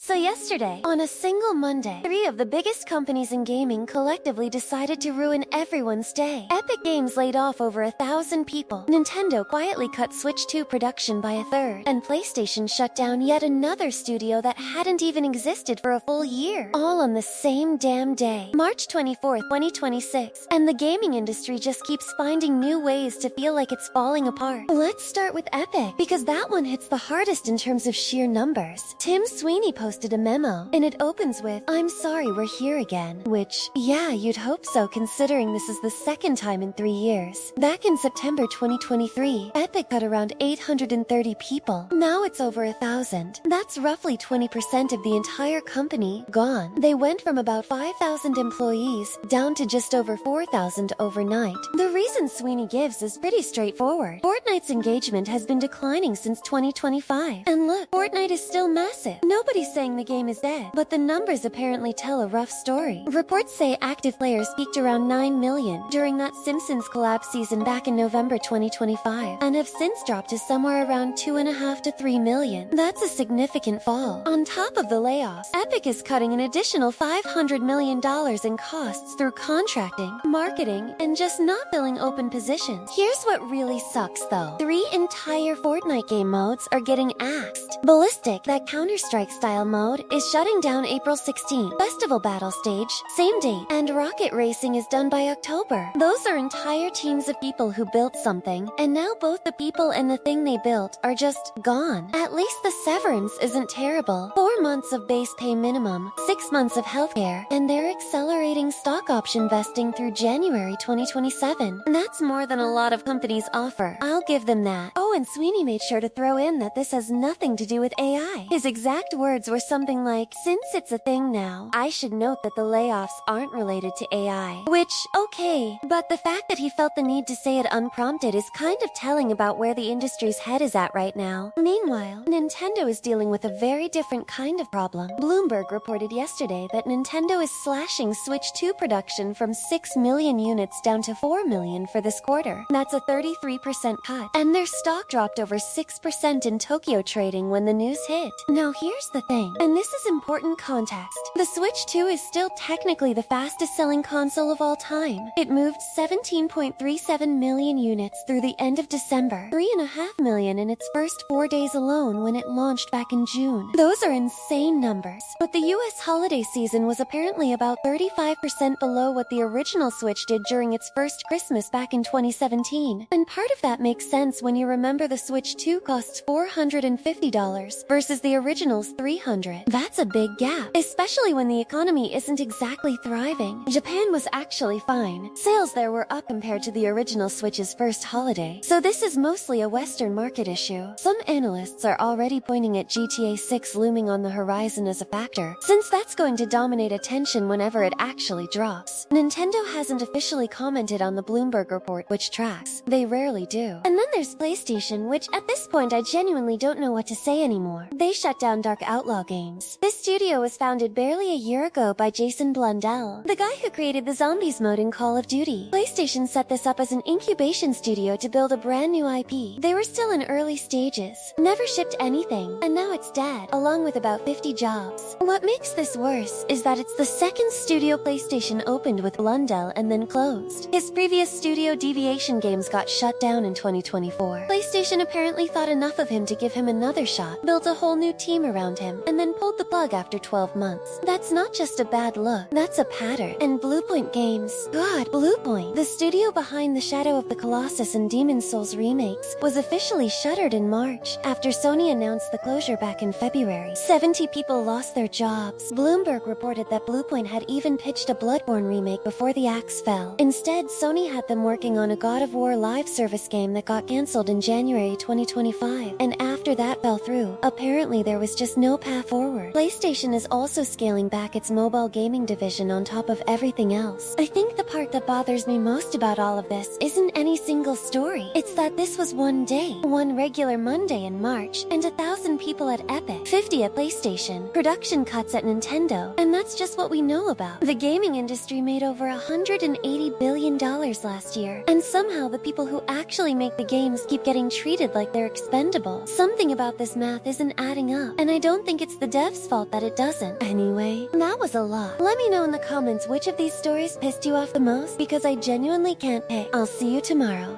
So yesterday, on a single Monday, 3 of the biggest companies in gaming collectively decided to ruin everyone's day. Epic Games laid off over 1,000 people, Nintendo quietly cut Switch 2 production by a third, and PlayStation shut down yet another studio that hadn't even existed for a full year. All on the same damn day, March 24th, 2026. And the gaming industry just keeps finding new ways to feel like it's falling apart. Let's start with Epic, because that one hits the hardest in terms of sheer numbers. Tim Sweeney posted a memo, and it opens with, "I'm sorry we're here again," which, yeah, you'd hope so considering this is the second time in 3 years. Back in September 2023, Epic cut around 830 people. Now it's over 1,000. That's roughly 20% of the entire company gone. They went from about 5,000 employees down to just over 4,000 overnight. The reason Sweeney gives is pretty straightforward. Fortnite's engagement has been declining since 2025. And look, Fortnite is still massive. Nobody's saying the game is dead, but the numbers apparently tell a rough story. Reports say active players peaked around 9 million during that Simpsons collab season back in November 2025, and have since dropped to somewhere around 2.5 to 3 million. That's a significant fall. On top of the layoffs, Epic is cutting an additional $500 million in costs through contracting, marketing, and just not filling open positions. Here's what really sucks though. 3 entire Fortnite game modes are getting axed. Ballistic, that Counter-Strike style mode, is shutting down April 16th. Festival Battle Stage, same date. And Rocket Racing is done by October. Those are entire teams of people who built something, and now both the people and the thing they built are just gone. At least the severance isn't terrible. 4 months of base pay minimum, 6 months of healthcare, and they're accelerating stock option vesting through January 2027. That's more than a lot of companies offer. I'll give them that. Oh, and Sweeney made sure to throw in that this has nothing to do with AI. His exact words were something like, "Since it's a thing now, I should note that the layoffs aren't related to AI." Which, okay, but the fact that he felt the need to say it unprompted is kind of telling about where the industry's head is at right now. Meanwhile, Nintendo is dealing with a very different kind of problem. Bloomberg reported yesterday that Nintendo is slashing Switch 2 production from 6 million units down to 4 million for this quarter. That's a 33% cut, and their stock dropped over 6% in Tokyo trading when the news hit. Now here's the thing, and this is important context. The Switch 2 is still technically the fastest selling console of all time. It moved 17.37 million units through the end of December, 3.5 million in its first 4 days alone when it launched back in June. Those are insane numbers. But the US holiday season was apparently about 35% below what the original Switch did during its first Christmas back in 2017. And part of that makes sense when you remember the Switch 2 costs $450 versus the original's $300. That's a big gap, especially when the economy isn't exactly thriving. Japan was actually fine. Sales there were up compared to the original Switch's first holiday. So this is mostly a Western market issue. Some analysts are already pointing at GTA 6 looming on the horizon as a factor, since that's going to dominate attention whenever it actually drops. Nintendo hasn't officially commented on the Bloomberg report, which tracks. They rarely do. And then there's PlayStation, which at this point I genuinely don't know what to say anymore. They shut down Dark Outlaw Games. This studio was founded barely a year ago by Jason Blundell, the guy who created the Zombies mode in Call of Duty. PlayStation set this up as an incubation studio to build a brand new IP. They were still in early stages, never shipped anything, and now it's dead, along with about 50 jobs. What makes this worse is that it's the second studio PlayStation opened with Blundell and then closed. His previous studio, Deviation Games, got shut down in 2024. PlayStation apparently thought enough of him to give him another shot, built a whole new team around him, and then pulled the plug after 12 months. That's not just a bad look, that's a pattern. And Bluepoint Games, God, Bluepoint, the studio behind the Shadow of the Colossus and Demon's Souls remakes, was officially shuttered in March after Sony announced the closure back in February. 70 people lost their jobs. Bloomberg reported that Bluepoint had even pitched a Bloodborne remake before the axe fell. Instead, Sony had them working on a God of War live service game that got cancelled in January 2025, and after that fell through, apparently there was just no path forward. PlayStation is also scaling back its mobile gaming division on top of everything else. I think the part that bothers me most about all of this isn't any single story. It's that this was one day, one regular Monday in March, and 1,000 people at Epic, 50 at PlayStation, production cuts at Nintendo, and that's just what we know about. The gaming industry made over $180 billion last year, and somehow the people who actually make the games keep getting treated like they're expendable. Something about this math isn't adding up, and I don't think it's the devs' fault that it doesn't. Anyway, that was a lot. Let me know in the comments which of these stories pissed you off the most, because I genuinely can't pick. I'll see you tomorrow.